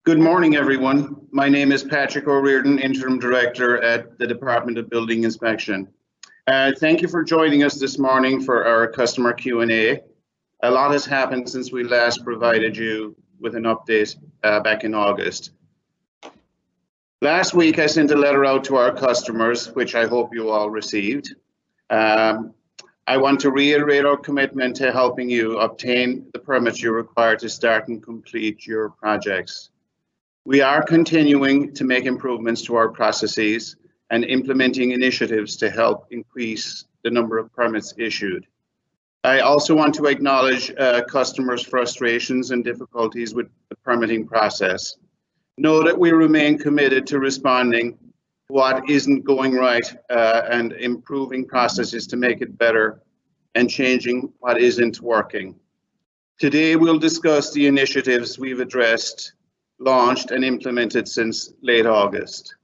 Good morning, everyone. My name is Patrick O'Riordan, Interim Director at the Department of Building Inspection. Thank you for joining us this morning for our customer Q&A. A lot has happened since we last provided you with an update back in August. Last week, I sent a letter out to our customers, which I hope you all received. I want to reiterate our commitment to helping you obtain the permits you require to start and complete your projects. We are continuing to make improvements to our processes and implementing initiatives to help increase the number of permits issued. I also want to acknowledge customers' frustrations and difficulties with the permitting process. Know that we remain committed to responding to what isn't going right and improving processes to make it better and changing what isn't working. Today, we'll discuss the initiatives we've addressed, launched and implemented since late August.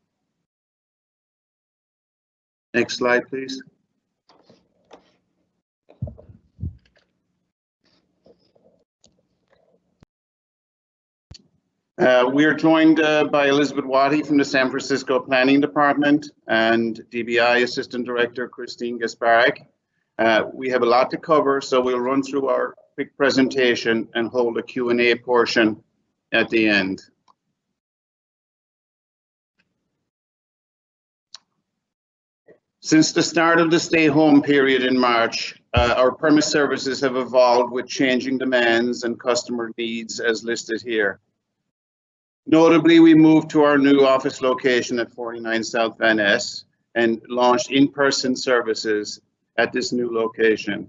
Next slide, please. We are joined by Elizabeth Watty from the San Francisco Planning Department and DBI Assistant Director Christine Gasparek. We have a lot to cover, so we'll run through our quick presentation and hold a Q&A portion at the end. Since the start of the stay-home period in March, our permit services have evolved with changing demands and customer needs as listed here. Notably, we moved to our new office location at 49 South Van Ness and launched in-person services at this new location.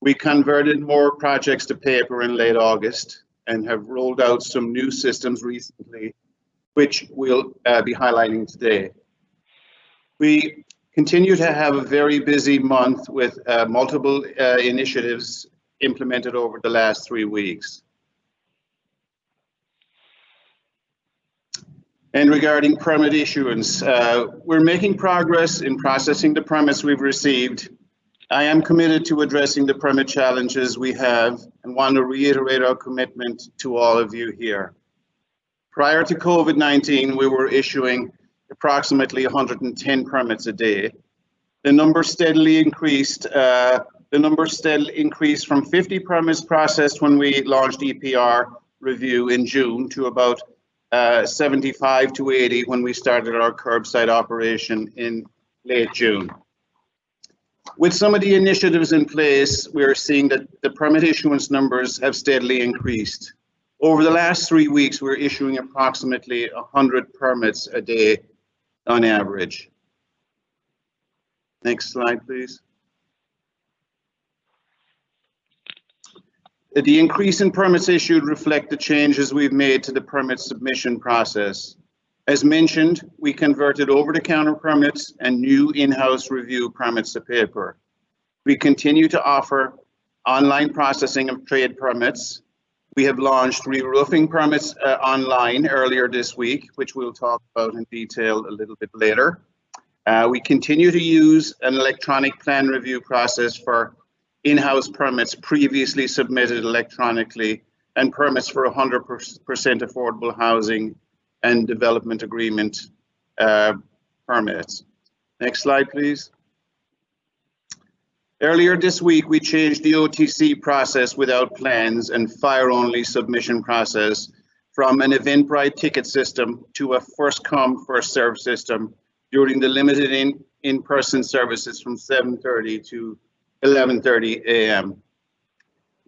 We converted more projects to paper in late August and have rolled out some new systems recently, which we'll be highlighting today. We continue to have a very busy month with multiple initiatives implemented over the last 3 weeks. And regarding permit issuance, we're making progress in processing the permits we've received. I am committed to addressing the permit challenges we have and want to reiterate our commitment to all of you here. Prior to COVID-19, we were issuing approximately 110 permits a day. The number steadily increased. From 50 permits processed when we launched EPR review in June to about 75 to 80 when we started our curbside operation in late June. With some of the initiatives in place, we are seeing that the permit issuance numbers have steadily increased. Over the last 3 weeks, we're issuing approximately 100 permits a day on average. Next slide, please. The increase in permits issued reflect the changes we've made to the permit submission process. As mentioned, we converted over-the-counter permits and new in-house review permits to paper. We continue to offer online processing of trade permits. We have launched reroofing permits online earlier this week, which we'll talk about in detail a little bit later. We continue to use an electronic plan review process for in-house permits previously submitted electronically and permits for 100% affordable housing and development agreement permits. Next slide, please. Earlier this week, we changed the OTC process without plans and fire-only submission process from an Eventbrite ticket system to a first-come, first-served system during the limited in-person services from 7:30 to 11:30 a.m.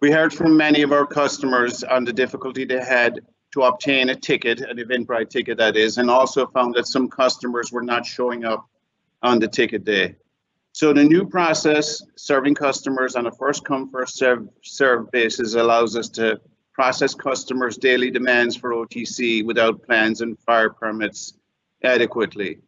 We heard from many of our customers on the difficulty they had to obtain a ticket, an Eventbrite ticket that is, and also found that some customers were not showing up on the ticket day. So the new process, serving customers on a first-come, first-served basis, allows us to process customers' daily demands for OTC without plans and fire permits adequately.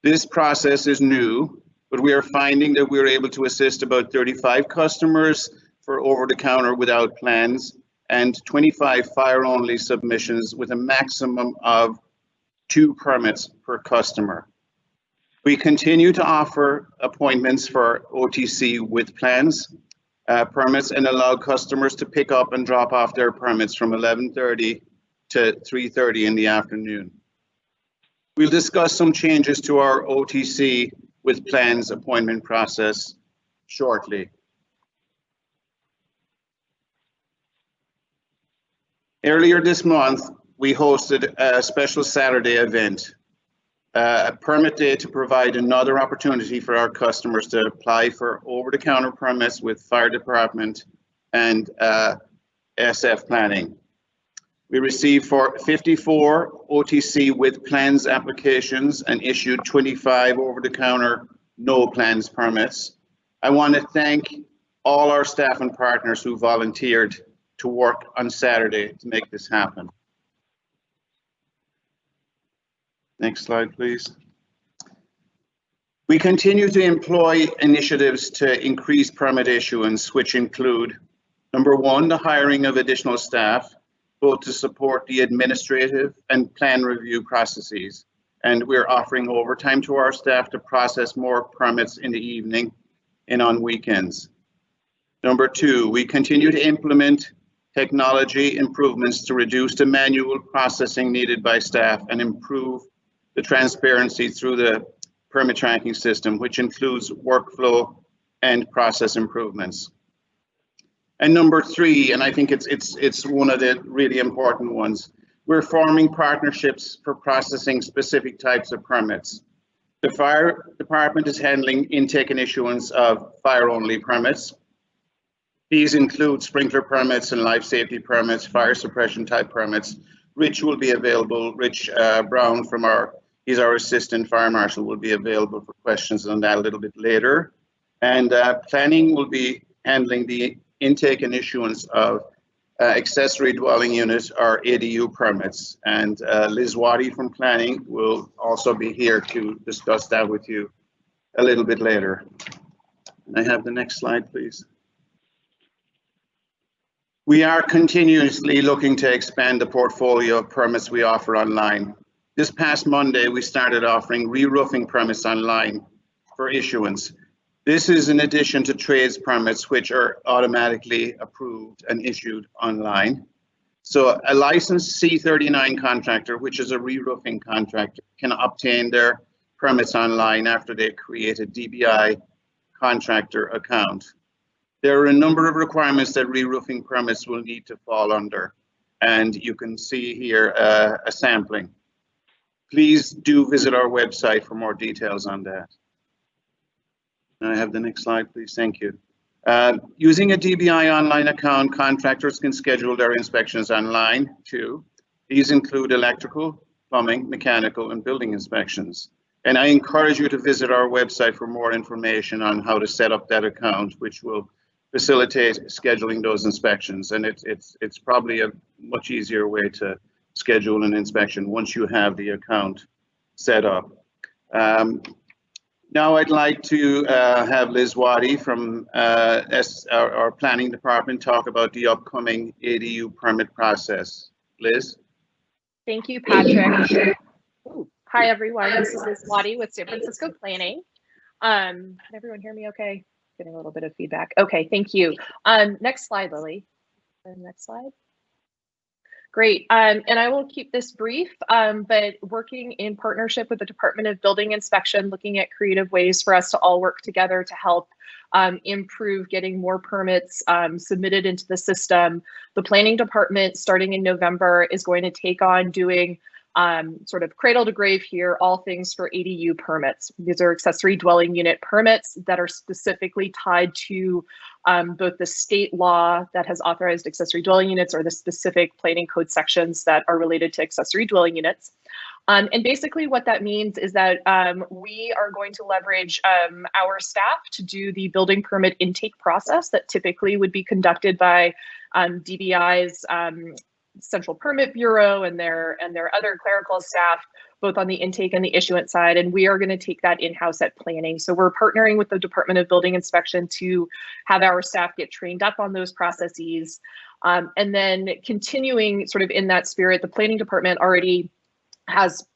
This process is new, but we are finding that we're able to assist about 35 customers for over-the-counter without plans and 25 fire-only submissions with a maximum of 2 permits per customer. We continue to offer appointments for OTC with plans, permits, and allow customers to pick up and drop off their permits from 11:30 to 3:30 in the afternoon. We'll discuss some changes to our OTC with plans appointment process shortly. Earlier this month, we hosted a special Saturday event, a permit day to provide another opportunity for our customers to apply for over-the-counter permits with fire department and SF planning. We received 54 OTC with plans applications and issued 25 over-the-counter no plans permits. I want to thank all our staff and partners who volunteered to work on Saturday to make this happen. Next slide, please. We continue to employ initiatives to increase permit issuance, which include, number one, the hiring of additional staff, both to support the administrative and plan review processes. And we're offering overtime to our staff to process more permits in the evening and on weekends. Number two, we continue to implement technology improvements to reduce the manual processing needed by staff and improve the transparency through the permit tracking system, which includes workflow and process improvements. And number three, and I think it's one of the really important ones, we're forming partnerships for processing specific types of permits. The fire department is handling intake and issuance of fire-only permits. These include sprinkler permits and life safety permits, fire suppression type permits. Rich will be available. Rich Brown he's our assistant fire marshal, will be available for questions on that a little bit later. And planning will be handling the intake and issuance of accessory dwelling units or ADU permits. And Liz Waddy from planning will also be here to discuss that with you a little bit later. Can I have the next slide, please? We are continuously looking to expand the portfolio of permits we offer online. This past Monday, we started offering reroofing permits online for issuance. This is in addition to trades permits, which are automatically approved and issued online. So a licensed C39 contractor, which is a reroofing contractor, can obtain their permits online after they create a DBI contractor account. There are a number of requirements that reroofing permits will need to fall under, and you can see here a sampling. Please do visit our website for more details on that. I have the next slide, please. Thank you. Using a DBI online account, contractors can schedule their inspections online too. These include electrical, plumbing, mechanical, and building inspections. And I encourage you to visit our website for more information on how to set up that account, which will facilitate scheduling those inspections. And it's probably a much easier way to schedule an inspection once you have the account set up. Now I'd like to have Liz Waddy from our planning department talk about the upcoming ADU permit process. Liz? Thank you, Patrick. Hi, everyone. This is Liz Waddy with San Francisco Planning. Can everyone hear me okay? Getting a little bit of feedback. Okay, thank you. Next slide, Lily. Next slide. Great, and I will keep this brief, but working in partnership with the Department of Building Inspection, looking at creative ways for us to all work together to help improve getting more permits submitted into the system. The planning department, starting in November, is going to take on doing sort of cradle to grave here, all things for ADU permits. These are accessory dwelling unit permits that are specifically tied to both the state law that has authorized accessory dwelling units or the specific planning code sections that are related to accessory dwelling units. And basically what that means is that we are going to leverage our staff to do the building permit intake process that typically would be conducted by DBI's Central Permit Bureau and their other clerical staff, both on the intake and the issuance side, and we are going to take that in-house at planning. So we're partnering with the Department of Building Inspection to have our staff get trained up on those processes. And then continuing sort of in that spirit, the planning department already has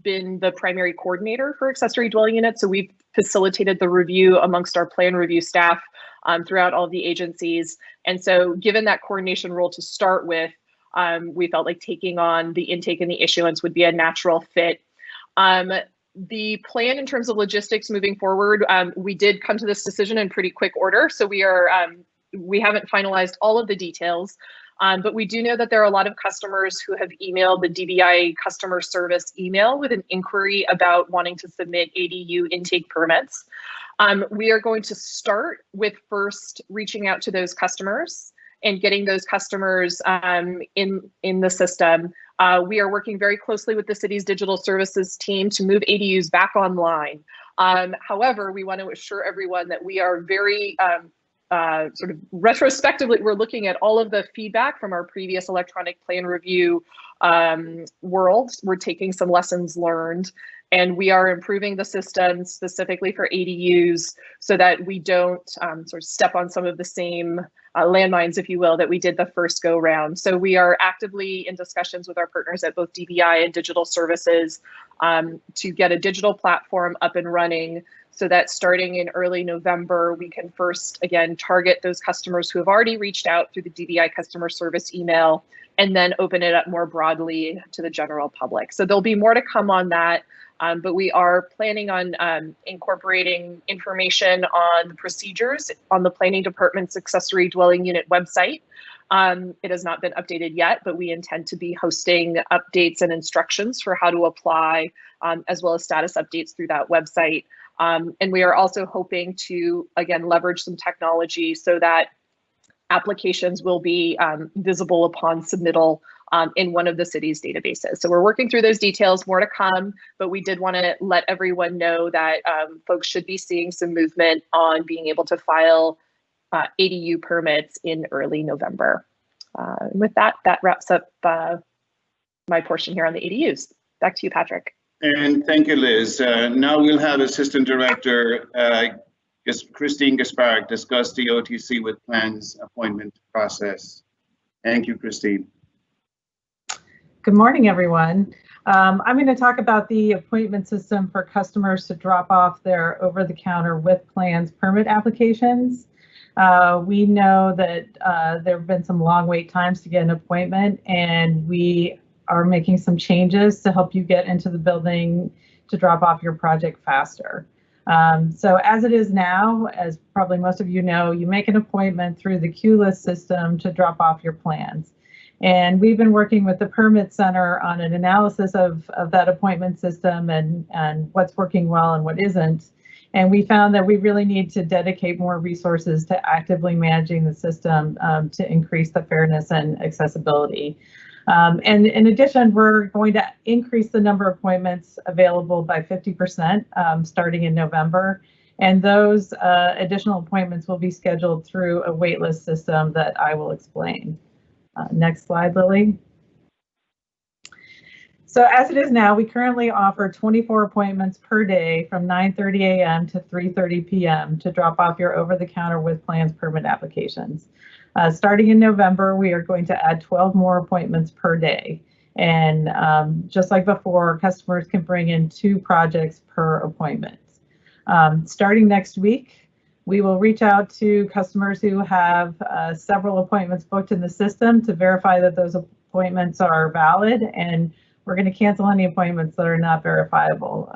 been the primary coordinator for accessory dwelling units. So we've facilitated the review amongst our plan review staff throughout all of the agencies. And so given that coordination role to start with, we felt like taking on the intake and the issuance would be a natural fit. The plan in terms of logistics moving forward, we did come to this decision in pretty quick order. So we haven't finalized all of the details, but we do know that there are a lot of customers who have emailed the DBI customer service email with an inquiry about wanting to submit ADU intake permits. We are going to start with first reaching out to those customers and getting those customers in the system. We are working very closely with the city's digital services team to move ADUs back online. However, we want to assure everyone that we are very sort of retrospectively, we're looking at all of the feedback from our previous electronic plan review world. We're taking some lessons learned, and we are improving the system specifically for ADUs so that we don't sort of step on some of the same landmines, if you will, that we did the first go round. So we are actively in discussions with our partners at both DBI and digital services to get a digital platform up and running so that starting in early November, we can first, again, target those customers who have already reached out through the DBI customer service email and then open it up more broadly to the general public. So there'll be more to come on that. But we are planning on incorporating information on the procedures on the Planning Department's accessory dwelling unit website. It has not been updated yet, but we intend to be hosting updates and instructions for how to apply, as well as status updates through that website. And we are also hoping to, again, leverage some technology so that applications will be visible upon submittal in one of the city's databases. So we're working through those details, more to come, but we did want to let everyone know that folks should be seeing some movement on being able to file ADU permits in early November. With that, that wraps up my portion here on the ADUs. Back to you, Patrick. And thank you, Liz. Now we'll have Assistant Director Christine Gasparic discuss the OTC with plans appointment process. Thank you, Christine. Good morning, everyone. I'm going to talk about the appointment system for customers to drop off their over-the-counter with plans permit applications. We know that there have been some long wait times to get an appointment, and we are making some changes to help you get into the building to drop off your project faster. So as it is now, as probably most of you know, you make an appointment through the queue list system to drop off your plans. And we've been working with the Permit Center on an analysis of that appointment system and what's working well and what isn't. And we found that we really need to dedicate more resources to actively managing the system to increase the fairness and accessibility. And in addition, we're going to increase the number of appointments available by 50% starting in November. And those additional appointments will be scheduled through a waitlist system that I will explain. Next slide, Lily. So as it is now, we currently offer 24 appointments per day from 9:30 a.m. to 3:30 p.m. to drop off your over-the-counter with plans permit applications. Starting in November, we are going to add 12 more appointments per day. And just like before, customers can bring in 2 projects per appointment. Starting next week, we will reach out to customers who have several appointments booked in the system to verify that those appointments are valid, and we're going to cancel any appointments that are not verifiable.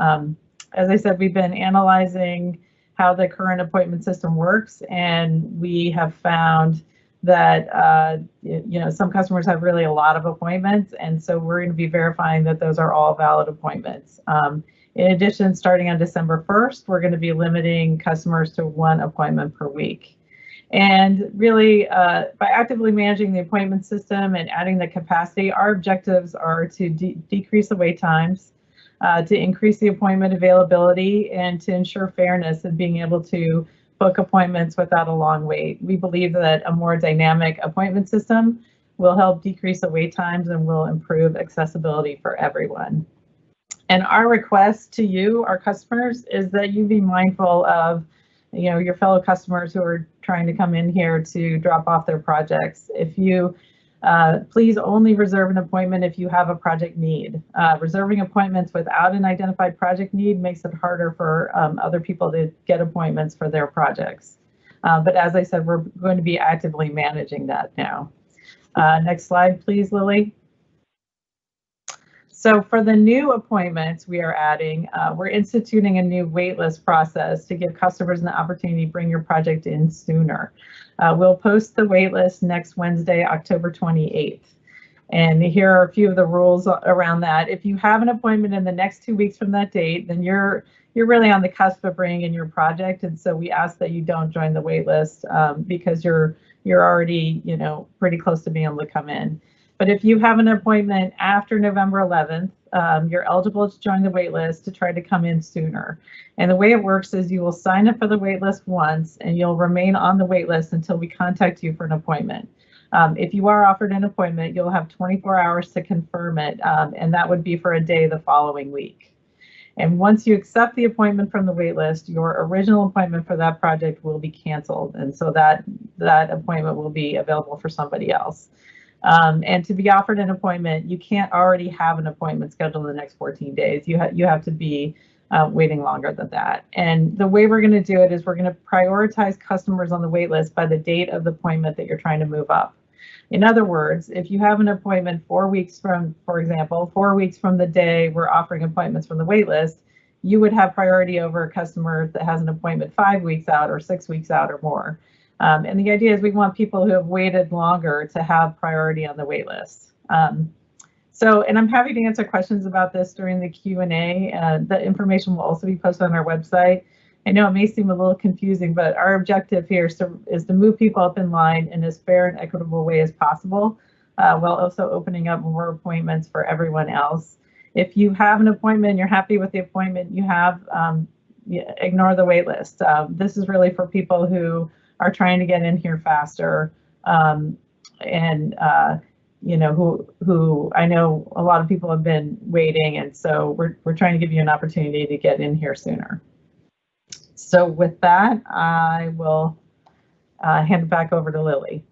As I said, we've been analyzing how the current appointment system works, and we have found that some customers have really a lot of appointments, and so we're going to be verifying that those are all valid appointments. In addition, starting on December 1st, we're going to be limiting customers to 1 appointment per week. And really, by actively managing the appointment system and adding the capacity, our objectives are to decrease the wait times, to increase the appointment availability, and to ensure fairness in being able to book appointments without a long wait. We believe that a more dynamic appointment system will help decrease the wait times and will improve accessibility for everyone. And our request to you, our customers, is that you be mindful of your fellow customers who are trying to come in here to drop off their projects. If you please only reserve an appointment if you have a project need. Reserving appointments without an identified project need makes it harder for other people to get appointments for their projects. But as I said, we're going to be actively managing that now. Next slide, please, Lily. So for the new appointments we are adding, we're instituting a new waitlist process to give customers an opportunity to bring your project in sooner. We'll post the waitlist next Wednesday, October 28th. And here are a few of the rules around that. If you have an appointment in the next 2 weeks from that date, then you're really on the cusp of bringing in your project. And so we ask that you don't join the waitlist because you're already, pretty close to being able to come in. But if you have an appointment after November 11th, you're eligible to join the waitlist to try to come in sooner. And the way it works is you will sign up for the waitlist once and you'll remain on the waitlist until we contact you for an appointment. If you are offered an appointment, you'll have 24 hours to confirm it, and that would be for a day the following week. And once you accept the appointment from the waitlist, your original appointment for that project will be canceled, and so that appointment will be available for somebody else. And to be offered an appointment, you can't already have an appointment scheduled in the next 14 days. You have to be waiting longer than that. And the way we're going to do it is we're going to prioritize customers on the waitlist by the date of the appointment that you're trying to move up. In other words, if you have an appointment 4 weeks from, for example, 4 weeks from the day we're offering appointments from the waitlist, you would have priority over a customer that has an appointment 5 weeks out or 6 weeks out or more. And the idea is we want people who have waited longer to have priority on the waitlist. And I'm happy to answer questions about this during the Q&A. The information will also be posted on our website. I know it may seem a little confusing, but our objective here is to move people up in line in as fair and equitable way as possible, while also opening up more appointments for everyone else. If you have an appointment, you're happy with the appointment you have, ignore the wait list. This is really for people who are trying to get in here faster, who I know a lot of people have been waiting, and so we're trying to give you an opportunity to get in here sooner. So with that, I will hand it back over to Lily.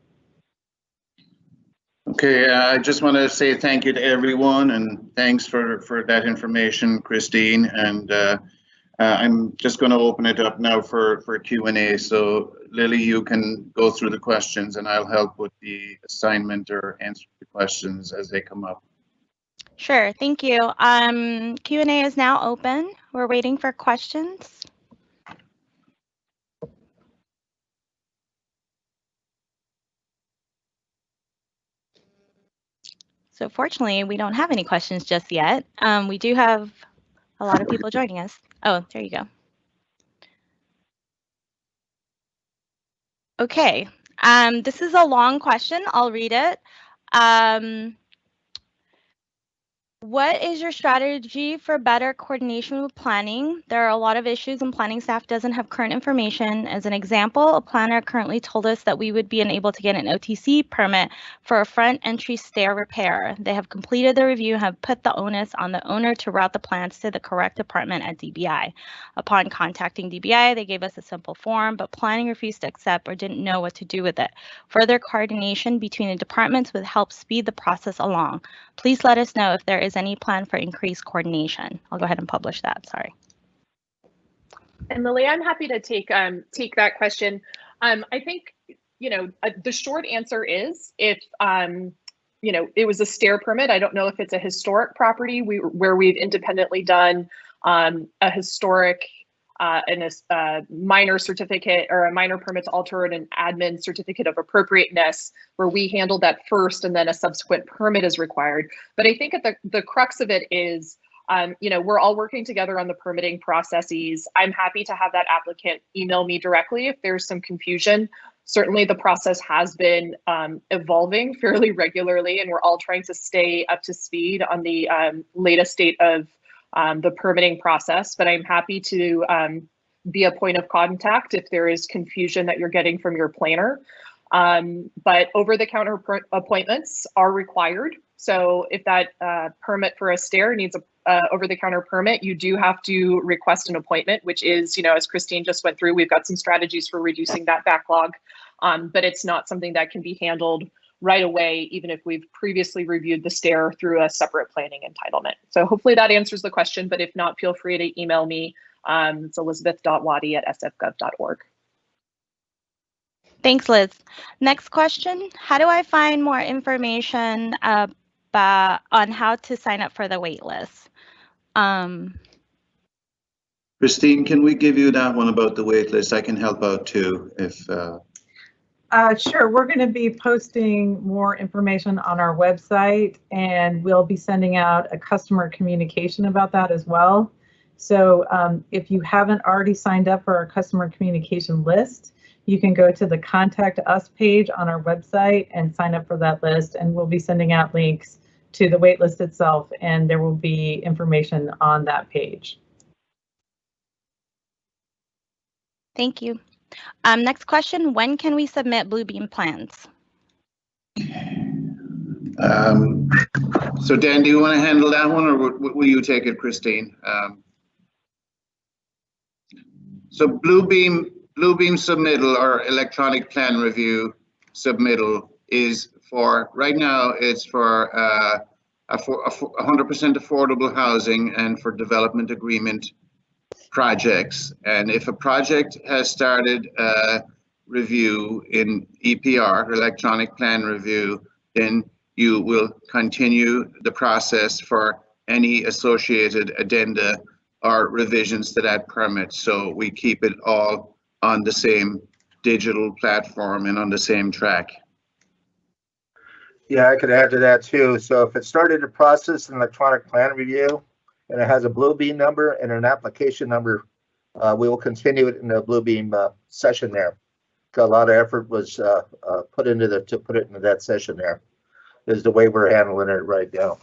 Okay, I just want to say thank you to everyone, and thanks for that information, Christine. And I'm just going to open it up now for Q&A. So Lily, you can go through the questions and I'll help with the assignment or answer the questions as they come up. Sure, thank you. Q&A is now open. We're waiting for questions. So fortunately, we don't have any questions just yet. We do have a lot of people joining us. Oh, there you go. Okay, this is a long question. I'll read it. What is your strategy for better coordination with planning? There are a lot of issues and planning staff doesn't have current information. As an example, a planner currently told us that we would be unable to get an OTC permit for a front entry stair repair. They have completed the review and have put the onus on the owner to route the plans to the correct department at DBI. Upon contacting DBI, they gave us a simple form, but planning refused to accept or didn't know what to do with it. Further coordination between the departments would help speed the process along. Please let us know if there is any plan for increased coordination. I'll go ahead and publish that, sorry. And Lily, I'm happy to take that question. I think, the short answer is if, it was a stair permit. I don't know if it's a historic property where we've independently done a historic and a minor certificate or a minor permit to alter an admin certificate of appropriateness, where we handle that first and then a subsequent permit is required. But I think at the crux of it is, we're all working together on the permitting processes. I'm happy to have that applicant email me directly if there's some confusion. Certainly the process has been evolving fairly regularly, and we're all trying to stay up to speed on the latest state of the permitting process, but I'm happy to be a point of contact if there is confusion that you're getting from your planner. But over-the-counter appointments are required. So if that permit for a stair needs a over-the-counter permit, you do have to request an appointment, which is, as Christine just went through, we've got some strategies for reducing that backlog, but it's not something that can be handled right away, even if we've previously reviewed the stair through a separate planning entitlement. So hopefully that answers the question, but if not, feel free to email me. It's elizabeth.waddy@sfgov.org. Thanks, Liz. Next question. How do I find more information on how to sign up for the wait list? Christine, can we give you that one about the wait list? I can help out too if. Sure, we're going to be posting more information on our website, and we'll be sending out a customer communication about that as well. So if you haven't already signed up for our customer communication list, you can go to the Contact Us page on our website and sign up for that list, and we'll be sending out links to the waitlist itself, and there will be information on that page. Thank you. Next question, when can we submit Bluebeam plans? So Dan, do you want to handle that one, or will you take it, Christine? So Bluebeam submittal or electronic plan review submittal is for, right now, it's for 100% affordable housing and for development agreement projects. And if a project has started review in EPR, electronic plan review, then you will continue the process for any associated addenda or revisions to that permit. So we keep it all on the same digital platform and on the same track. Yeah, I could add to that too. So if it started a process in electronic plan review and it has a Bluebeam number and an application number, we will continue it in the Bluebeam session there. A lot of effort was put into that session there. Is the way we're handling it right now.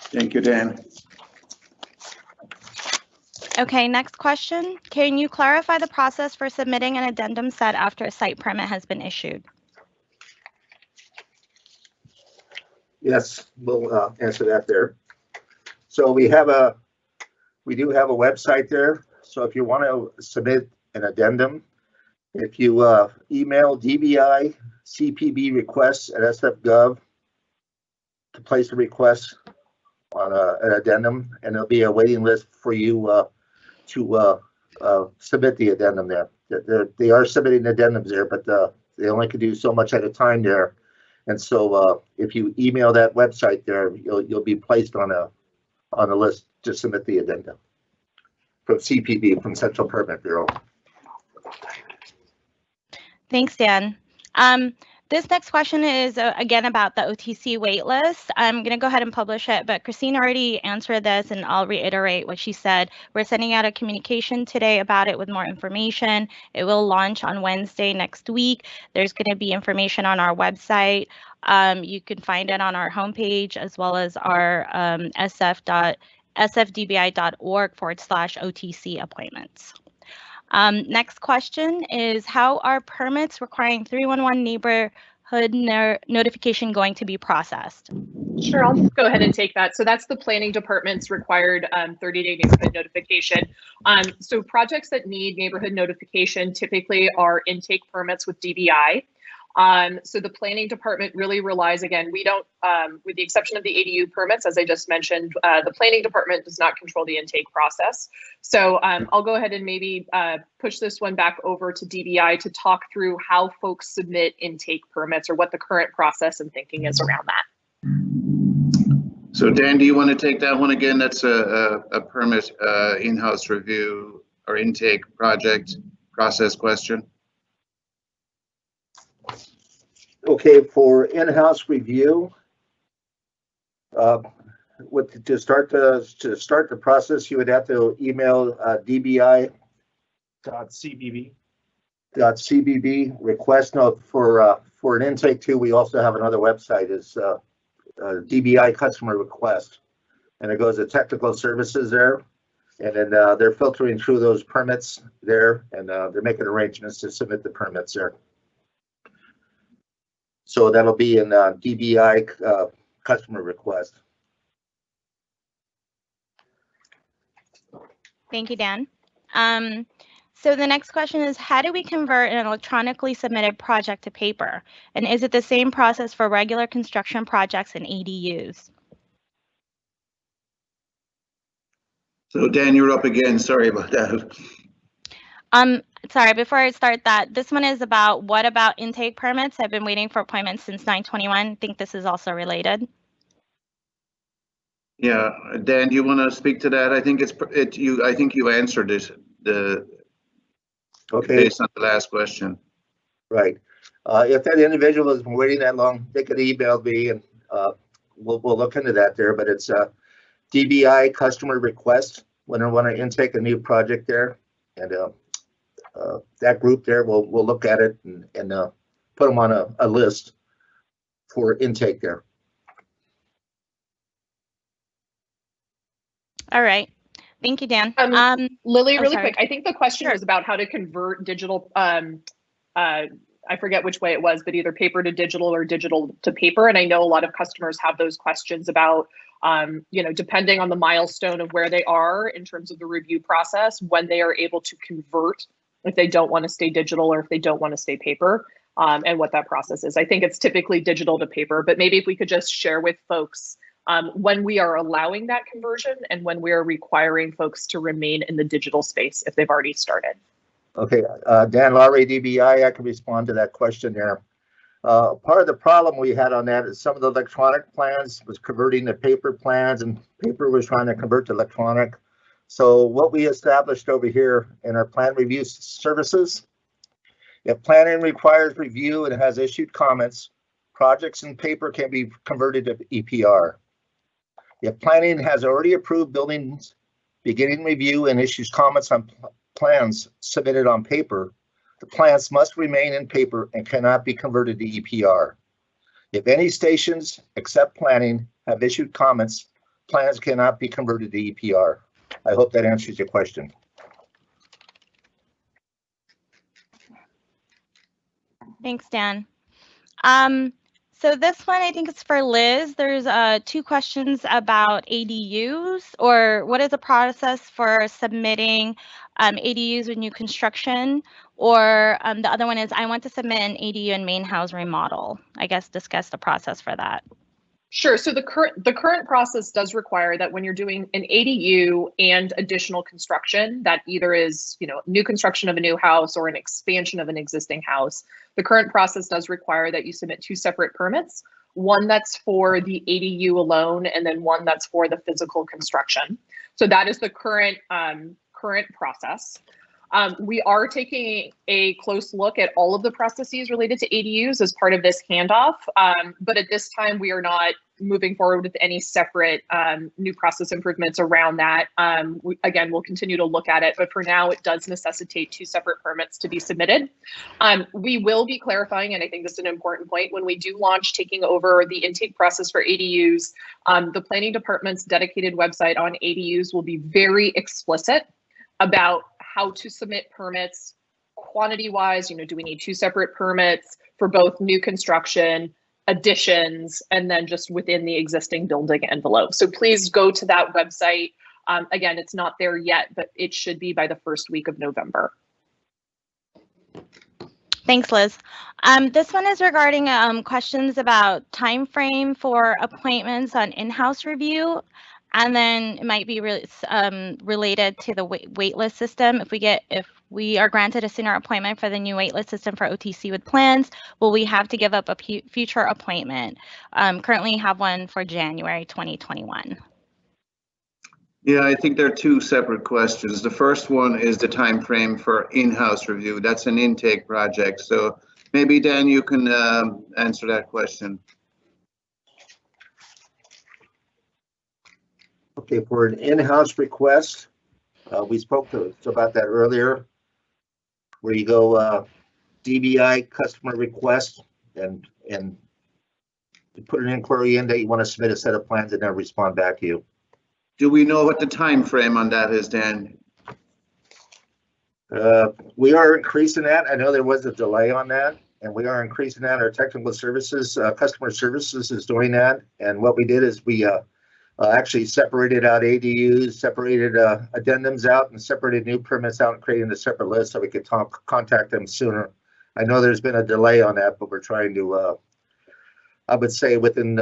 Thank you, Dan. Okay, next question. Can you clarify the process for submitting an addendum set after a site permit has been issued? Yes, we'll answer that there. So we do have a website there. So if you want to submit an addendum, if you email DBI CPB requests at SF.gov to place a request on an addendum, and there'll be a waiting list for you to submit the addendum there. They are submitting addendums there, but they only can do so much at a time there. And so if you email that website there, you'll be placed on a list to submit the addendum from CPB, from Central Permit Bureau. Thanks, Dan. This next question is again about the OTC waitlist. I'm going to go ahead and publish it, but Christine already answered this, and I'll reiterate what she said. We're sending out a communication today about it with more information. It will launch on Wednesday next week. There's going to be information on our website. You can find it on our homepage as well as our sfdbi.org/OTC appointments. Next question is, how are permits requiring 311 neighborhood notification going to be processed? Sure, I'll just go ahead and take that. So that's the planning department's required 30-day neighborhood notification. So projects that need neighborhood notification typically are intake permits with DBI. So the planning department really relies, again, we don't, with the exception of the ADU permits, as I just mentioned, the planning department does not control the intake process. So I'll go ahead and maybe push this one back over to DBI to talk through how folks submit intake permits or what the current process and thinking is around that. So Dan, do you want to take that one again? That's a permit in-house review or intake project process question. Okay, for in-house review, to start the process, you would have to email dbi.cbb request note for an intake too. We also have another website, is DBI customer request, and it goes to technical services there, and then they're filtering through those permits there, and they're making arrangements to submit the permits there. So that'll be in DBI customer request. Thank you, Dan. So the next question is, how do we convert an electronically submitted project to paper? And is it the same process for regular construction projects and ADUs? So Dan, you're up again. Sorry about that. Sorry, before I start that, this one is about what about intake permits? I've been waiting for appointments since 9/21. I think this is also related. Yeah, Dan, do you want to speak to that? I think I think you answered it Okay, based on the last question. right. If that individual has been waiting that long, they could email me and we'll look into that there, but it's DBI customer request when I want to intake a new project there. And that group there will look at it and put them on a list for intake there. All right. Thank you, Dan. Lily, oh, really sorry. quick, I think the question Sure. was about how to convert digital, I forget which way it was, but either paper to digital or digital to paper. And I know a lot of customers have those questions about, you know, depending on the milestone of where they are in terms of the review process, when they are able to convert, if they don't want to stay digital or if they don't want to stay paper, and what that process is. I think it's typically digital to paper, but maybe if we could just share with folks when we are allowing that conversion and when we are requiring folks to remain in the digital space if they've already started. Okay, Dan Lowry, DBI, I can respond to that question there. Part of the problem we had on that is some of the electronic plans was converting to paper plans and paper was trying to convert to electronic. So what we established over here in our plan review services, if planning requires review and has issued comments, projects in paper can be converted to EPR. If planning has already approved buildings beginning review and issues comments on plans submitted on paper, the plans must remain in paper and cannot be converted to EPR. If any stations except planning have issued comments, plans cannot be converted to EPR. I hope that answers your question. Thanks, Dan. So this one, I think it's for Liz. There's 2 questions about ADUs, or what is the process for submitting ADUs with new construction? Or the other one is, I want to submit an ADU and main house remodel. I guess discuss the process for that. Sure. So the current process does require that when you're doing an ADU and additional construction, that either is, you know, new construction of a new house or an expansion of an existing house, the current process does require that you submit 2 separate permits, one that's for the ADU alone and then one that's for the physical construction. So that is the current process. We are taking a close look at all of the processes related to ADUs as part of this handoff, but at this time we are not moving forward with any separate new process improvements around that. Again, we'll continue to look at it, but for now it does necessitate 2 separate permits to be submitted. We will be clarifying, and I think this is an important point, when we do launch taking over the intake process for ADUs, the planning department's dedicated website on ADUs will be very explicit about how to submit permits quantity wise. You know, do we need 2 separate permits for both new construction, additions, and then just within the existing building envelope? So please go to that website. Again, it's not there yet, but it should be by the first week of November. Thanks, Liz. This one is regarding questions about time frame for appointments on in-house review. And then it might be related to the waitlist system. If we are granted a sooner appointment for the new waitlist system for OTC with plans, will we have to give up a future appointment? Currently have one for January 2021. Yeah, I think there are 2 separate questions. The first one is the time frame for in-house review. That's an intake project. So maybe Dan, you can answer that question. Okay, for an in-house request, we spoke about that earlier, where you go DBI customer request and you put an inquiry in that you want to submit a set of plans and then respond back to you. Do we know what the time frame on that is, Dan? We are increasing that. I know there was a delay on that, and we are increasing that. Our technical services, customer services is doing that. And what we did is we actually separated out ADUs, separated addendums out, and separated new permits out and creating a separate list so we could contact them sooner. I know there's been a delay on that, but we're trying to, I would say within,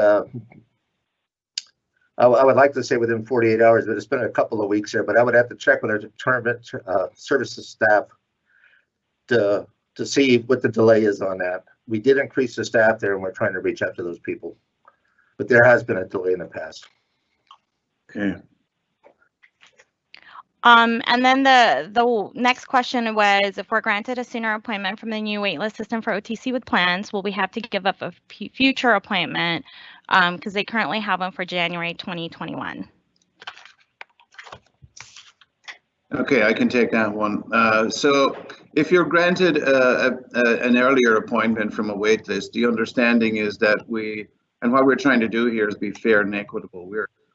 I would like to say within 48 hours, but it's been a couple of weeks here, but I would have to check with our services staff to see what the delay is on that. We did increase the staff there, and we're trying to reach out to those people, but there has been a delay in the past. Okay. And then the next question was, if we're granted a sooner appointment from the new waitlist system for OTC with plans, will we have to give up a future appointment? Because they currently have one for January 2021. Okay, I can take that one. So if you're granted an earlier appointment from a wait list, the understanding is that and what we're trying to do here is be fair and equitable.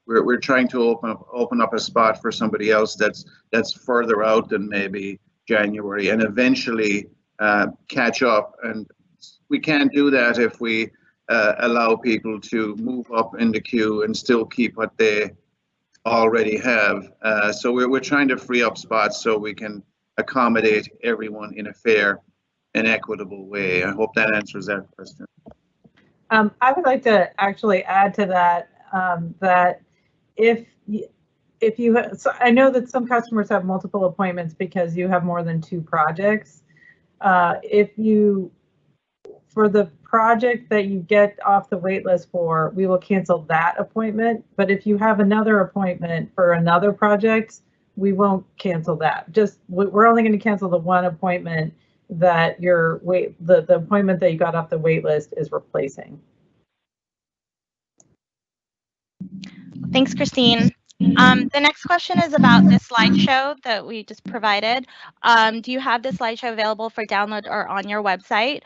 We're trying to open up a spot for somebody else that's further out than maybe January, and eventually catch up. And we can't do that if we allow people to move up in the queue and still keep what they already have. So we're trying to free up spots so we can accommodate everyone in a fair and equitable way. I hope that answers that question. I would like to actually add to that that if you so I know that some customers have multiple appointments because you have more than 2 projects. For the project that you get off the wait list for, we will cancel that appointment. But if you have another appointment for another project, we won't cancel that. We're only going to cancel the one appointment that the appointment that you got off the wait list is replacing. Thanks, Christine. The next question is about this slideshow that we just provided. Do you have the slideshow available for download or on your website?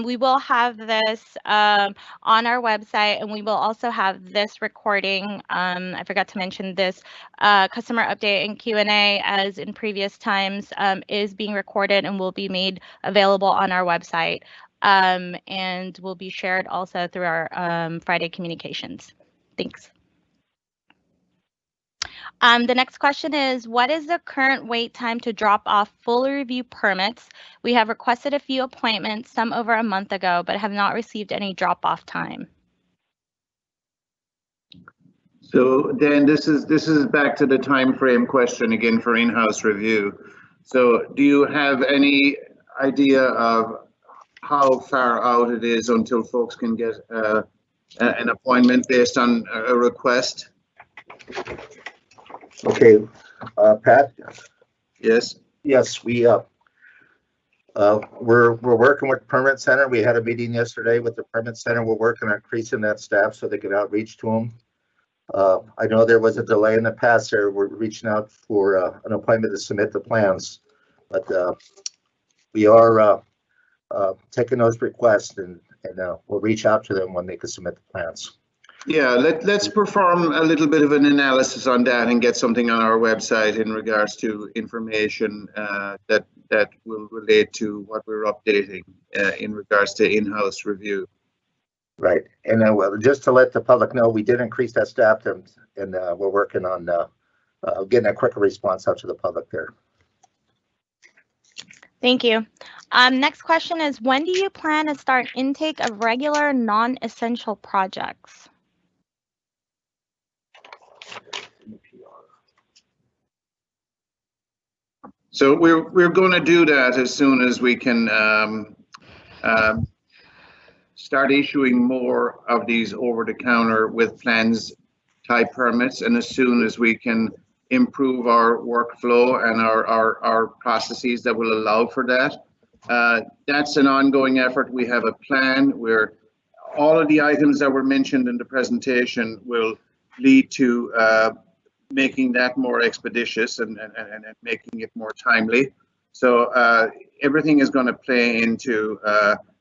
We will have this on our website, and we will also have this recording. I forgot to mention this customer update and Q&A, as in previous times, is being recorded and will be made available on our website, and will be shared also through our Friday communications. Thanks. The next question is, what is the current wait time to drop off full review permits? We have requested a few appointments, some over a month ago, but have not received any drop-off time. So Dan, this is back to the time frame question again for in-house review. So do you have any idea of how far out it is until folks can get an appointment based on a request? Okay, Pat? Yes. Yes, we're working with Permit Center. We had a meeting yesterday with the Permit Center. We're working on increasing that staff so they could outreach to them. I know there was a delay in the past there. We're reaching out for an appointment to submit the plans, but we are taking those requests and we'll reach out to them when they can submit the plans. Yeah, let's perform a little bit of an analysis on that and get something on our website in regards to information that will relate to what we're updating in regards to in-house review. Right, and well, just to let the public know, we did increase that staff, and we're working on getting a quicker response out to the public there. Thank you. Next question is, when do you plan to start intake of regular non-essential projects? So we're going to do that as soon as we can start issuing more of these over-the-counter with plans type permits, and as soon as we can improve our workflow and our processes that will allow for that. That's an ongoing effort. We have a plan where all of the items that were mentioned in the presentation will lead to making that more expeditious and making it more timely. So everything is going to play into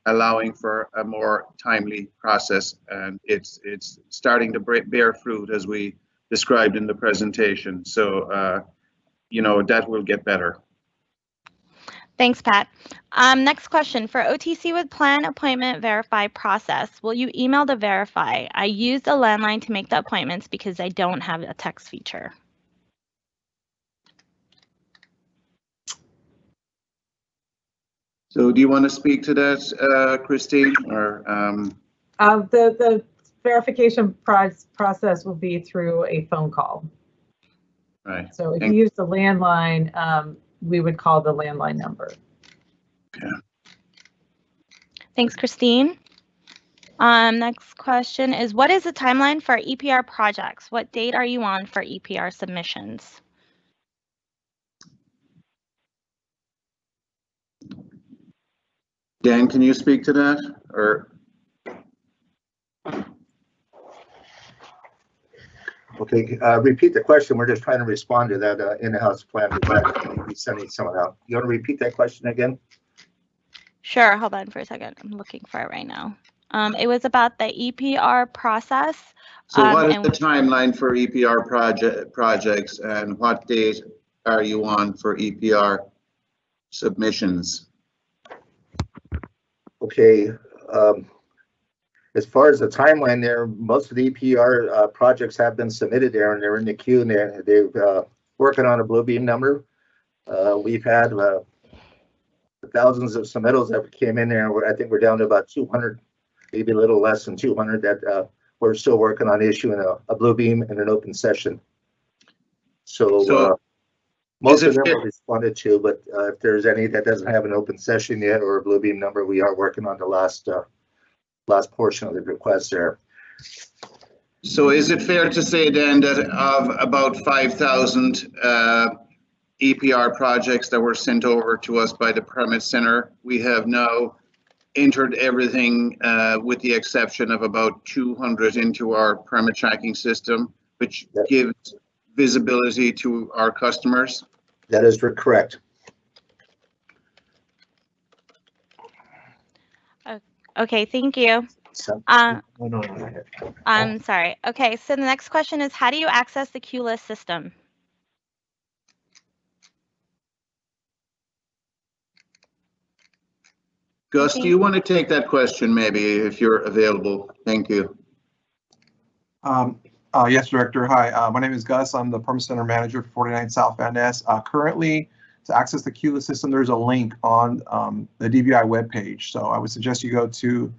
allowing for a more timely process, and it's starting to bear fruit as we described in the presentation. So you know, that will get better. Thanks, Pat. Next question, for OTC with plan appointment verify process, will you email to verify? I used a landline to make the appointments because I don't have a text feature. So do you want to speak to that, Christine? Or the verification process will be through a phone call. Right. So if you use the landline, we would call the landline number. Thanks, Christine. Next question is, what is the timeline for EPR projects? What date are you on for EPR submissions? Dan, can you speak to that? Or Okay, repeat the question. We're just trying to respond to that in-house plan. We're sending someone out. You want to repeat that question again? Sure, hold on for a second. I'm looking for it right now. It was about the EPR process. so what is the timeline for EPR projects, and what date are you on for EPR submissions? Okay, as far as the timeline there, most of the EPR projects have been submitted there, and they're in the queue, and they're working on a Bluebeam number. We've had thousands of submittals that came in there. I think we're down to about 200, maybe a little less than 200 that we're still working on issuing a Bluebeam and an open session. So most of them were responded to, but if there's any that doesn't have an open session yet or a Bluebeam number, we are working on the last portion of the request there. So is it fair to say then that of about 5,000 EPR projects that were sent over to us by the Permit Center, we have now entered everything with the exception of about 200 into our permit tracking system, which gives visibility to our customers? That is correct. Okay, thank you. I'm sorry. Okay, so the next question is, how do you access the queue list system? Gus, do you want to take that question maybe if you're available? Thank you. Yes, Director. Hi, my name is Gus. I'm the Permit Center Manager for 49 South Van Ness. Currently, to access the queue list system, there's a link on the DBI webpage. So I would suggest you go to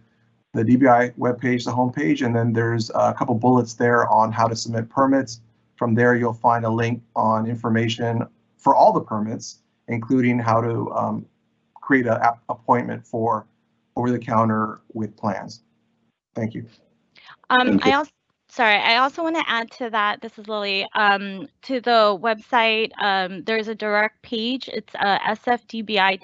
the DBI webpage, the homepage, and then there's a couple bullets there on how to submit permits. From there, you'll find a link on information for all the permits, including how to create an appointment for over-the-counter with plans. Thank you. Thank you. I also want to add to that, this is Lily, to the website, there's a direct page. It's sfdbi.org/OTC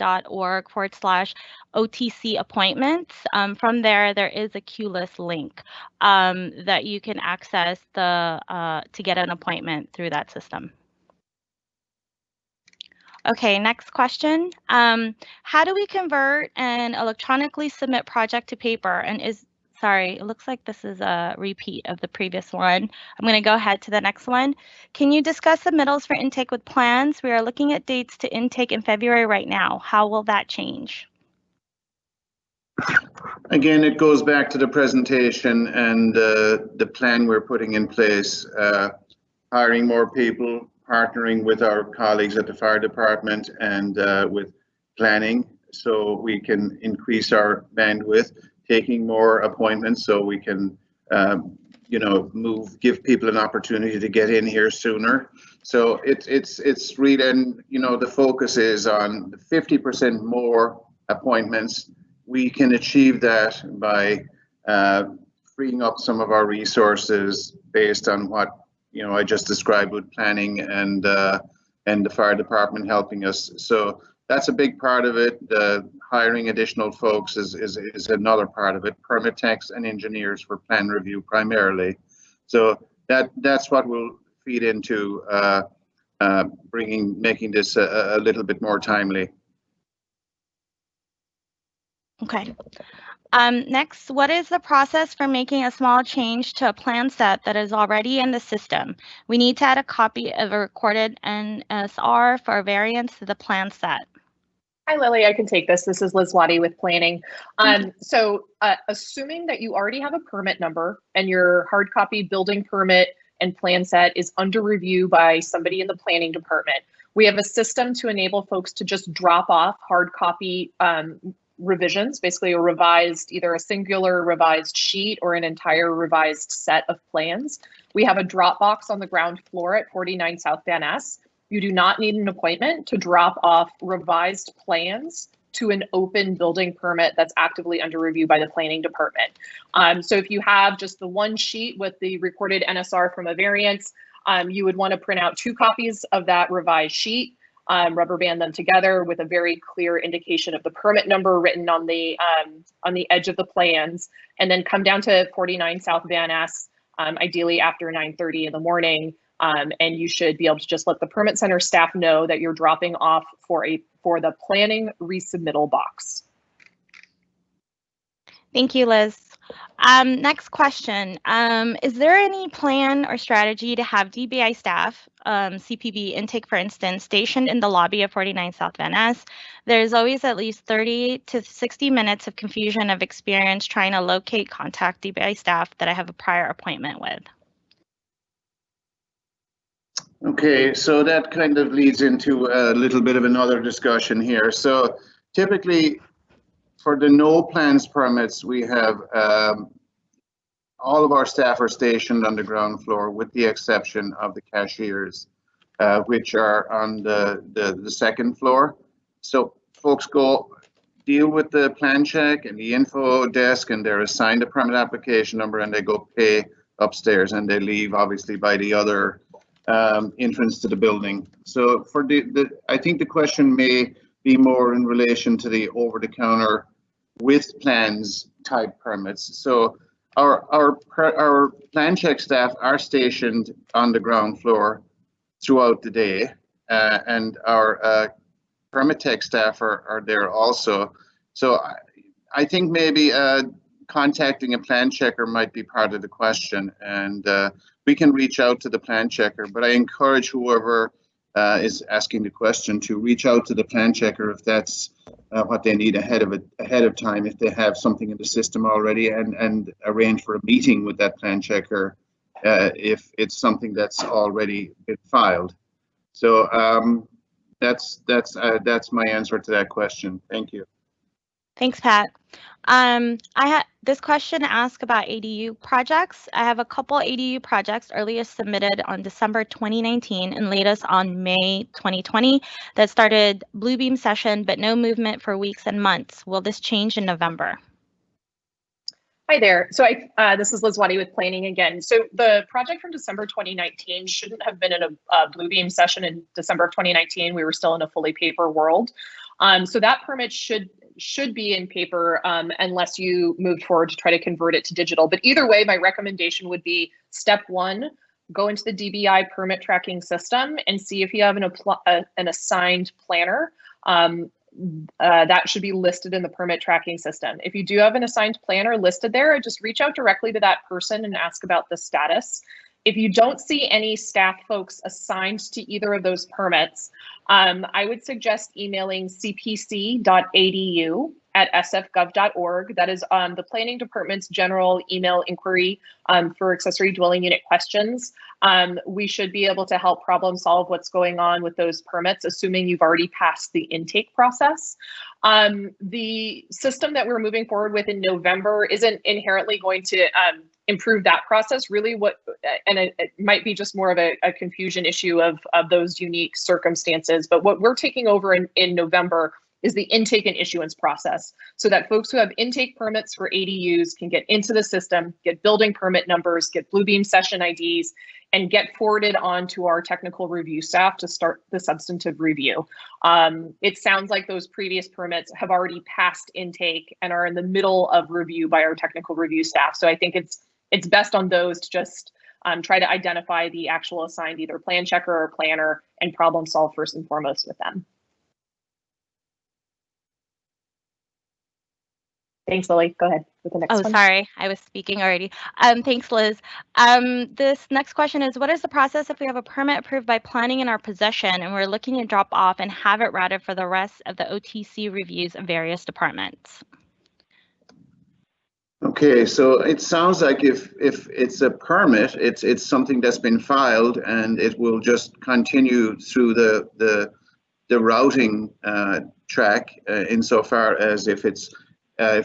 appointments. From there is a queue list link that you can access to get an appointment through that system. Okay, next question. How do we convert and electronically submit project to paper? And sorry, it looks like this is a repeat of the previous one. I'm going to go ahead to the next one. Can you discuss submittals for intake with plans? We are looking at dates to intake in February right now. How will that change? Again, it goes back to the presentation and the plan we're putting in place, hiring more people, partnering with our colleagues at the fire department and with planning so we can increase our bandwidth, taking more appointments so we can, give people an opportunity to get in here sooner. So it's really, and the focus is on 50% more appointments. We can achieve that by freeing up some of our resources based on what I just described with planning and the fire department helping us. So that's a big part of it. Hiring additional folks is another part of it. Permit techs and engineers for plan review primarily. So that's what will feed into making this a little bit more timely. Okay. Next, what is the process for making a small change to a plan set that is already in the system? We need to add a copy of a recorded NSR for a variance to the plan set. Hi, Lily. I can take this. This is Liz Waddy with planning. Assuming that you already have a permit number and your hard copy building permit and plan set is under review by somebody in the planning department, we have a system to enable folks to just drop off hard copy revisions, basically either a singular revised sheet or an entire revised set of plans. We have a drop box on the ground floor at 49 South Van Ness. You do not need an appointment to drop off revised plans to an open building permit that's actively under review by the planning department. So if you have just the one sheet with the recorded NSR from a variance, you would want to print out 2 copies of that revised sheet, rubber band them together with a very clear indication of the permit number written on the edge of the plans, and then come down to 49 South Van Ness, ideally after 9:30 in the morning, and you should be able to just let the permit center staff know that you're dropping off for the planning resubmittal box. Thank you, Liz. Next question. Is there any plan or strategy to have DBI staff, CPB intake, for instance, stationed in the lobby of 49 South Van Ness? There's always at least 30 to 60 minutes of confusion of experience trying to locate, contact DBI staff that I have a prior appointment with. Okay, so that kind of leads into a little bit of another discussion here. So typically, for the no plans permits, we have all of our staff are stationed on the ground floor with the exception of the cashiers, which are on the second floor. So folks go deal with the plan check and the info desk, and they're assigned a permit application number, and they go pay upstairs, and they leave obviously by the other entrance to the building. So for I think the question may be more in relation to the over-the-counter with plans type permits. So our plan check staff are stationed on the ground floor throughout the day, and our permit tech staff are there also. So I think maybe contacting a plan checker might be part of the question, and we can reach out to the plan checker, but I encourage whoever is asking the question to reach out to the plan checker if that's what they need ahead of time, if they have something in the system already, and arrange for a meeting with that plan checker if it's something that's already been filed. So that's my answer to that question. Thank you. Thanks, Pat. This question asked about ADU projects. I have a couple ADU projects earliest submitted on December 2019 and latest on May 2020 that started Bluebeam session, but no movement for weeks and months. Will this change in November? Hi there. So this is Liz Waddy with planning again. So the project from December 2019 shouldn't have been in a Bluebeam session in December of 2019. We were still in a fully paper world. So that permit should be in paper unless you moved forward to try to convert it to digital. But either way, my recommendation would be step 1, go into the DBI permit tracking system and see if you have an assigned planner. That should be listed in the permit tracking system. If you do have an assigned planner listed there, just reach out directly to that person and ask about the status. If you don't see any staff folks assigned to either of those permits, I would suggest emailing cpc.adu@sfgov.org. That is the planning department's general email inquiry for accessory dwelling unit questions. We should be able to help problem solve what's going on with those permits, assuming you've already passed the intake process. The system that we're moving forward with in November isn't inherently going to improve that process. Really and it might be just more of a confusion issue of those unique circumstances, but what we're taking over in November is the intake and issuance process, so that folks who have intake permits for ADUs can get into the system, get building permit numbers, get Bluebeam session IDs, and get forwarded on to our technical review staff to start the substantive review. It sounds like those previous permits have already passed intake and are in the middle of review by our technical review staff. So I think it's best on those to just try to identify the actual assigned either plan checker or planner and problem solve first and foremost with them. Thanks, Lily. Go ahead with the next one. Oh, sorry, I was speaking already. Thanks, Liz. This next question is, what is the process if we have a permit approved by planning in our possession and we're looking to drop off and have it routed for the rest of the OTC reviews of various departments? Okay, so it sounds like if it's a permit, it's something that's been filed, and it will just continue through the routing track insofar as if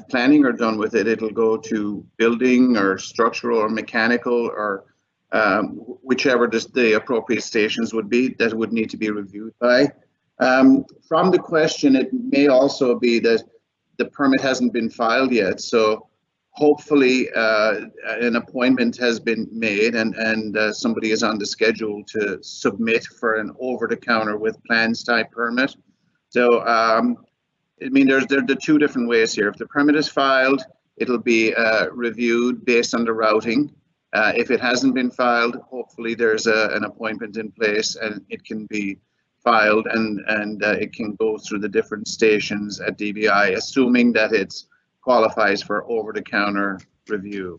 planning are done with it, it'll go to building or structural or mechanical or whichever the appropriate stations would be that would need to be reviewed by. From the question, it may also be that the permit hasn't been filed yet. So hopefully an appointment has been made and somebody is on the schedule to submit for an over-the-counter with plans type permit. So I mean, there are the two different ways here. If the permit is filed, it'll be reviewed based on the routing. If it hasn't been filed, hopefully there's an appointment in place and it can be filed and it can go through the different stations at DBI, assuming that it qualifies for over-the-counter review.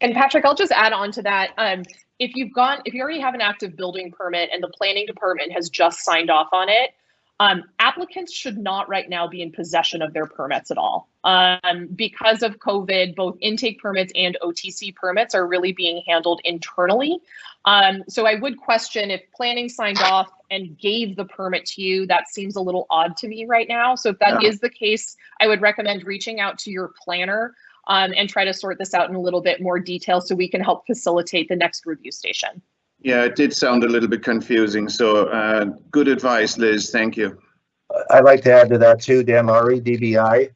And Patrick, I'll just add on to that. If you already have an active building permit and the planning department has just signed off on it, applicants should not right now be in possession of their permits at all. Because of COVID, both intake permits and OTC permits are really being handled internally. So I would question if planning signed off and gave the permit to you. That seems a little odd to me right now. So if that is the case, I would recommend reaching out to your planner and try to sort this out in a little bit more detail so we can help facilitate the next review station. Yeah, it did sound a little bit confusing. So good advice, Liz. Thank you. I'd like to add to that too, Dan Laurie, DBI.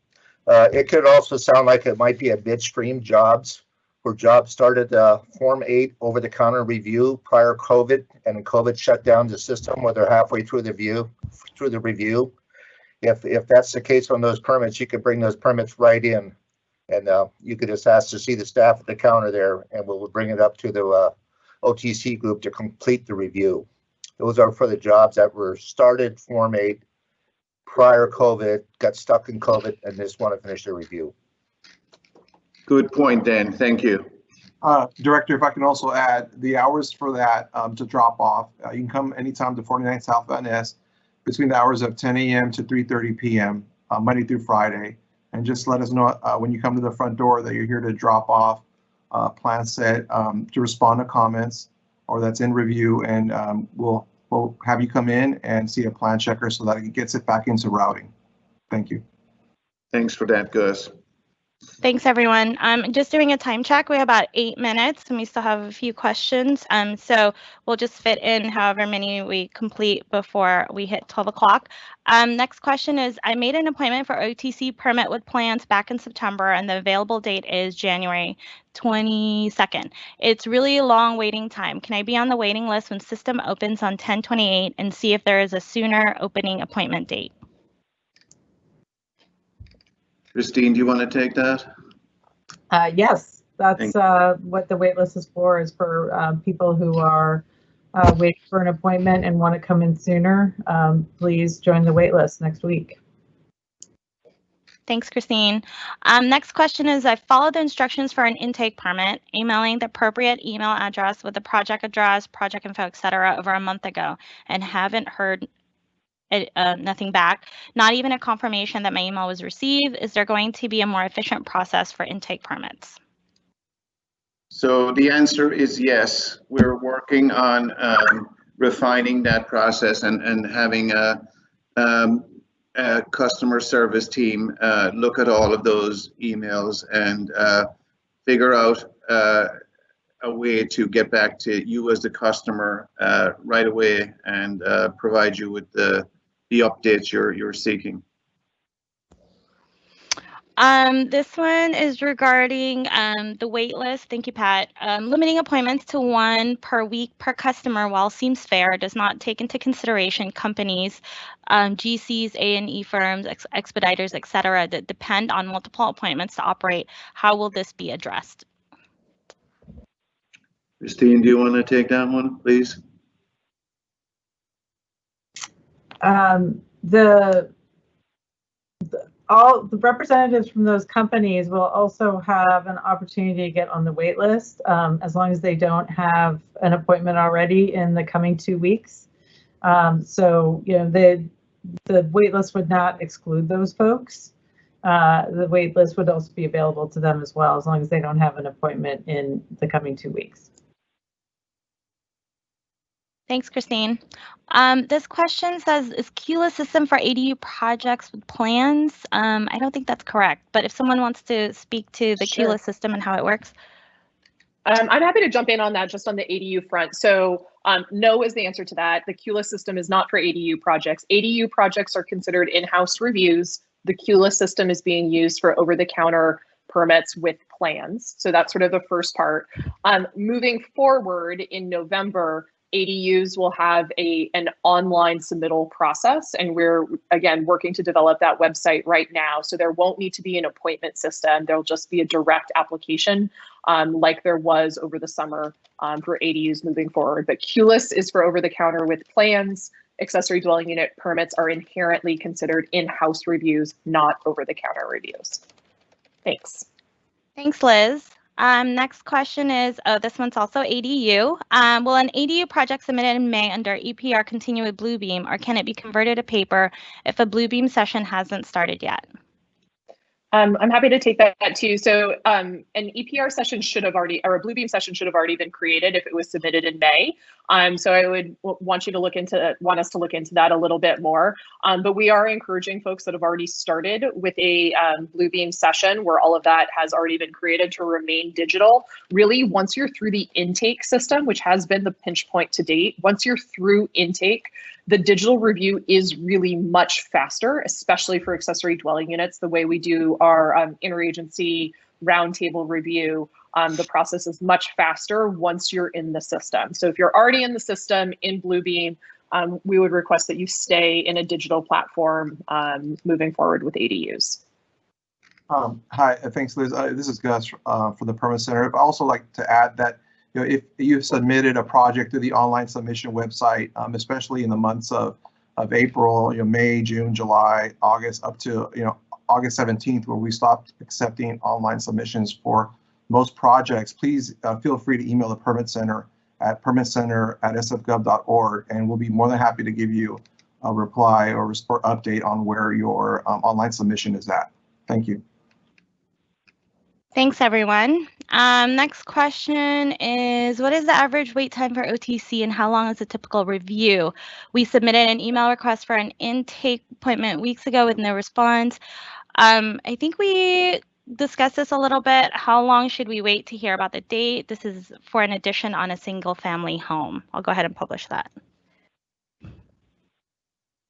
It could also sound like it might be a midstream jobs, where jobs started Form 8 over-the-counter review prior COVID, and COVID shut down the system where they're halfway through the review. If that's the case on those permits, you could bring those permits right in, and you could just ask to see the staff at the counter there, and we'll bring it up to the OTC group to complete the review. Those are for the jobs that were started Form 8 prior COVID, got stuck in COVID, and just want to finish their review. Good point, Dan. Thank you. Director, if I can also add the hours for that to drop off. You can come anytime to 49 South Van Ness between the hours of 10 a.m. to 3:30 p.m. Monday through Friday. And just let us know when you come to the front door that you're here to drop off plan set to respond to comments or that's in review, and we'll have you come in and see a plan checker so that it gets it back into routing. Thank you. Thanks for that, Gus. Thanks, everyone. Just doing a time check. We have about 8 minutes and we still have a few questions. So we'll just fit in however many we complete before we hit 12 o'clock. Next question is, I made an appointment for OTC permit with plans back in September and the available date is January 22nd. It's really a long waiting time. Can I be on the waiting list when system opens on 10/28 and see if there is a sooner opening appointment date? Christine, do you want to take that? Yes, that's what the wait list is for people who are waiting for an appointment and want to come in sooner. Please join the wait list next week. Thanks, Christine. Next question is, I followed the instructions for an intake permit, emailing the appropriate email address with the project address, project info, etc. over a month ago and haven't heard nothing back, not even a confirmation that my email was received. Is there going to be a more efficient process for intake permits? So the answer is yes. We're working on refining that process and having a customer service team look at all of those emails and figure out a way to get back to you as the customer right away and provide you with the updates you're seeking. This one is regarding the wait list. Thank you, Pat. Limiting appointments to 1 per week per customer, while seems fair, does not take into consideration companies, GCs, A&E firms, expediters, etc., that depend on multiple appointments to operate. How will this be addressed? Christine, do you want to take that one, please? All the representatives from those companies will also have an opportunity to get on the wait list as long as they don't have an appointment already in the coming 2 weeks. So, you know, the wait list would not exclude those folks. The wait list would also be available to them as well, as long as they don't have an appointment in the coming 2 weeks. Thanks, Christine. This question says, is QLA system for ADU projects with plans? I don't think that's correct, but if someone wants to speak to the Sure. QLA system and how it works. I'm happy to jump in on that, just on the ADU front. So no is the answer to that. The QLIS system is not for ADU projects. ADU projects are considered in-house reviews. The QLIS system is being used for over-the-counter permits with plans. So that's sort of the first part. Moving forward in November, ADUs will have an online submittal process, and we're, again, working to develop that website right now. So there won't need to be an appointment system. There'll just be a direct application like there was over the summer for ADUs moving forward. But QLIS is for over-the-counter with plans. Accessory dwelling unit permits are inherently considered in-house reviews, not over-the-counter reviews. Thanks. Thanks, Liz. Next question is, this one's also ADU. Will an ADU project submitted in May under EPR continue with Bluebeam, or can it be converted to paper if a Bluebeam session hasn't started yet? I'm happy to take that too. So an EPR session should have already, or a Bluebeam session should have already been created if it was submitted in May. So I would want us to look into that a little bit more. But we are encouraging folks that have already started with a Bluebeam session where all of that has already been created to remain digital. Really, once you're through the intake system, which has been the pinch point to date, once you're through intake, the digital review is really much faster, especially for accessory dwelling units. The way we do our interagency roundtable review, the process is much faster once you're in the system. So if you're already in the system in Bluebeam, we would request that you stay in a digital platform moving forward with ADUs. Hi, thanks, Liz. This is Gus for the Permit Center. I'd also like to add that if you've submitted a project through the online submission website, especially in the months of April, May, June, July, August, up to August 17th, where we stopped accepting online submissions for most projects, please feel free to email the Permit Center at permitcenter@sfgov.org, and we'll be more than happy to give you a reply or update on where your online submission is at. Thank you. Thanks, everyone. Next question is, what is the average wait time for OTC and how long is a typical review? We submitted an email request for an intake appointment weeks ago with no response. I think we discussed this a little bit. How long should we wait to hear about the date? This is for an addition on a single family home. I'll go ahead and publish that.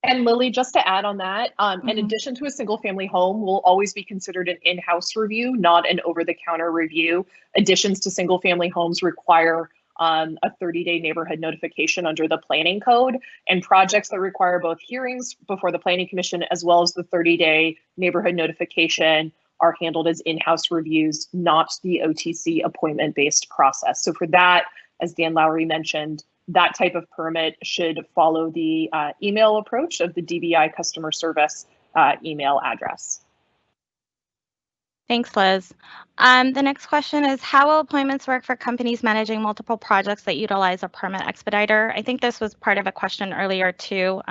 And Lily, just to add on that, in addition to a single family home will always be considered an in-house review, not an over-the-counter review. Additions to single family homes require a 30-day neighborhood notification under the planning code, and projects that require both hearings before the planning commission as well as the 30-day neighborhood notification are handled as in-house reviews, not the OTC appointment-based process. So for that, as Dan Lowry mentioned, that type of permit should follow the email approach of the DBI customer service email address. Thanks, Liz. The next question is, how will appointments work for companies managing multiple projects that utilize a permit expediter? I think this was part of a question earlier too.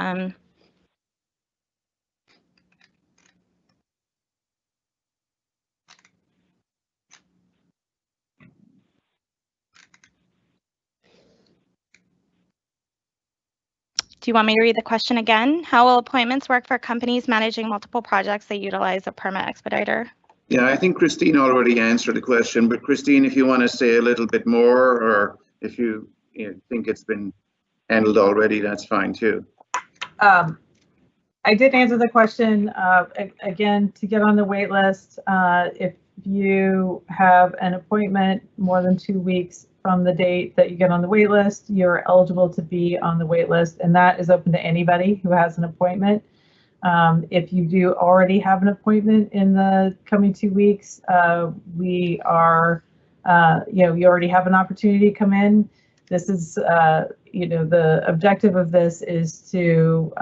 Do you want me to read the question again? How will appointments work for companies managing multiple projects that utilize a permit expediter? Yeah, I think Christine already answered the question, but Christine, if you want to say a little bit more, or if you think it's been handled already, that's fine too. I did answer the question. Again, to get on the wait list, if you have an appointment more than 2 weeks from the date that you get on the wait list, you're eligible to be on the wait list, and that is open to anybody who has an appointment. If you do already have an appointment in the coming 2 weeks, we are, you already have an opportunity to come in. This is, the objective of this is to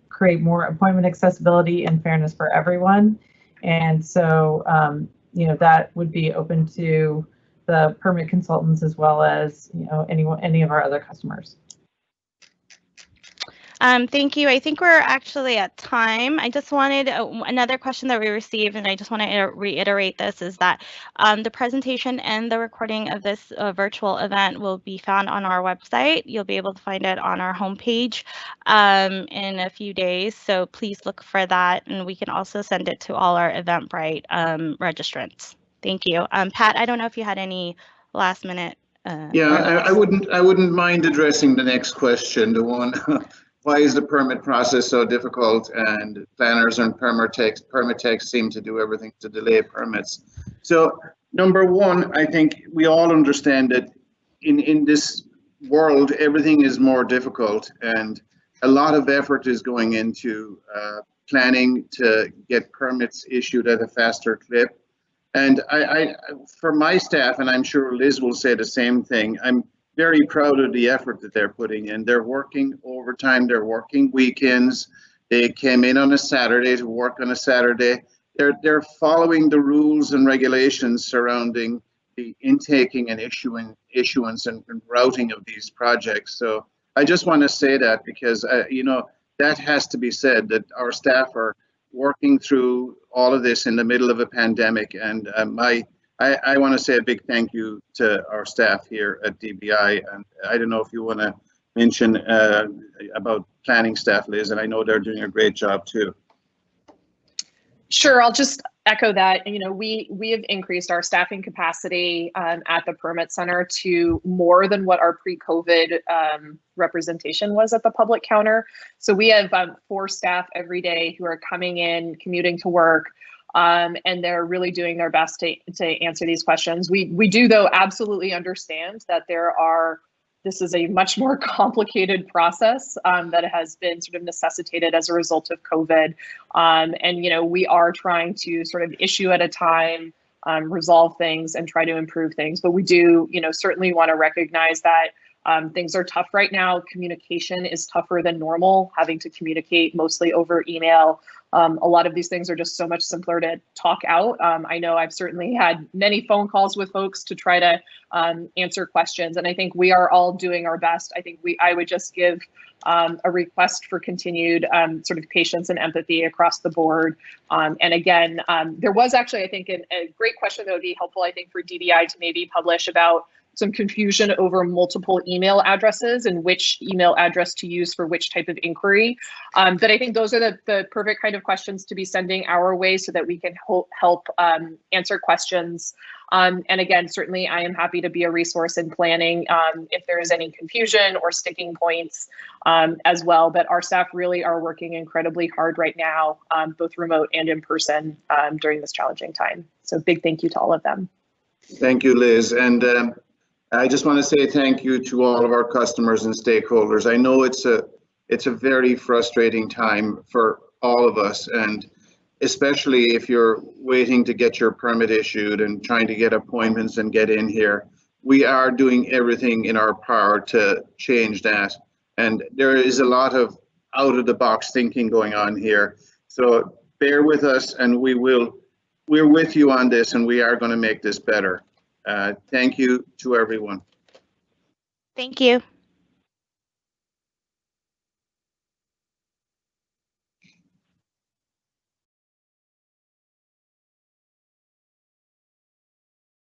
create more appointment accessibility and fairness for everyone. And so, that would be open to the permit consultants as well as, any of our other customers. Thank you. I think we're actually at time. I just wanted another question that we received, and I just want to reiterate this, is that the presentation and the recording of this virtual event will be found on our website. You'll be able to find it on our homepage in a few days. So please look for that, and we can also send it to all our Eventbrite registrants. Thank you. Pat, I don't know if you had any last minute. Yeah, I wouldn't mind addressing the next question, the one, why is the permit process so difficult and planners and permit techs seem to do everything to delay permits? So number one, I think we all understand that in this world, everything is more difficult and a lot of effort is going into planning to get permits issued at a faster clip. And for my staff, and I'm sure Liz will say the same thing, I'm very proud of the effort that they're putting in. They're working overtime, they're working weekends. They came in on a Saturday to work on a Saturday. They're following the rules and regulations surrounding the intaking and issuance and routing of these projects. So I just want to say that because, you know, that has to be said, that our staff are working through all of this in the middle of a pandemic. And I want to say a big thank you to our staff here at DBI. And I don't know if you want to mention about planning staff, Liz, and I know they're doing a great job too. Sure, I'll just echo that. You know, we have increased our staffing capacity at the permit center to more than what our pre-COVID representation was at the public counter. So we have 4 staff every day who are coming in, commuting to work, and they're really doing their best to answer these questions. We do, though, absolutely understand that this is a much more complicated process that has been sort of necessitated as a result of COVID. And, you know, we are trying to sort of issue at a time, resolve things and try to improve things. But we do, you know, certainly want to recognize that things are tough right now. Communication is tougher than normal, having to communicate mostly over email. A lot of these things are just so much simpler to talk out. I know I've certainly had many phone calls with folks to try to answer questions, and I think we are all doing our best. I think I would just give a request for continued sort of patience and empathy across the board. And again, there was actually, I think, a great question that would be helpful, I think, for DBI to maybe publish about some confusion over multiple email addresses and which email address to use for which type of inquiry. But I think those are the perfect kind of questions to be sending our way so that we can help answer questions. And again, certainly I am happy to be a resource in planning if there is any confusion or sticking points as well. But our staff really are working incredibly hard right now, both remote and in person during this challenging time. So big thank you to all of them. Thank you, Liz. And I just want to say thank you to all of our customers and stakeholders. I know it's a very frustrating time for all of us, and especially if you're waiting to get your permit issued and trying to get appointments and get in here. We are doing everything in our power to change that. And there is a lot of out of the box thinking going on here. So bear with us, and we're with you on this, and we are going to make this better. Thank you to everyone. Thank you.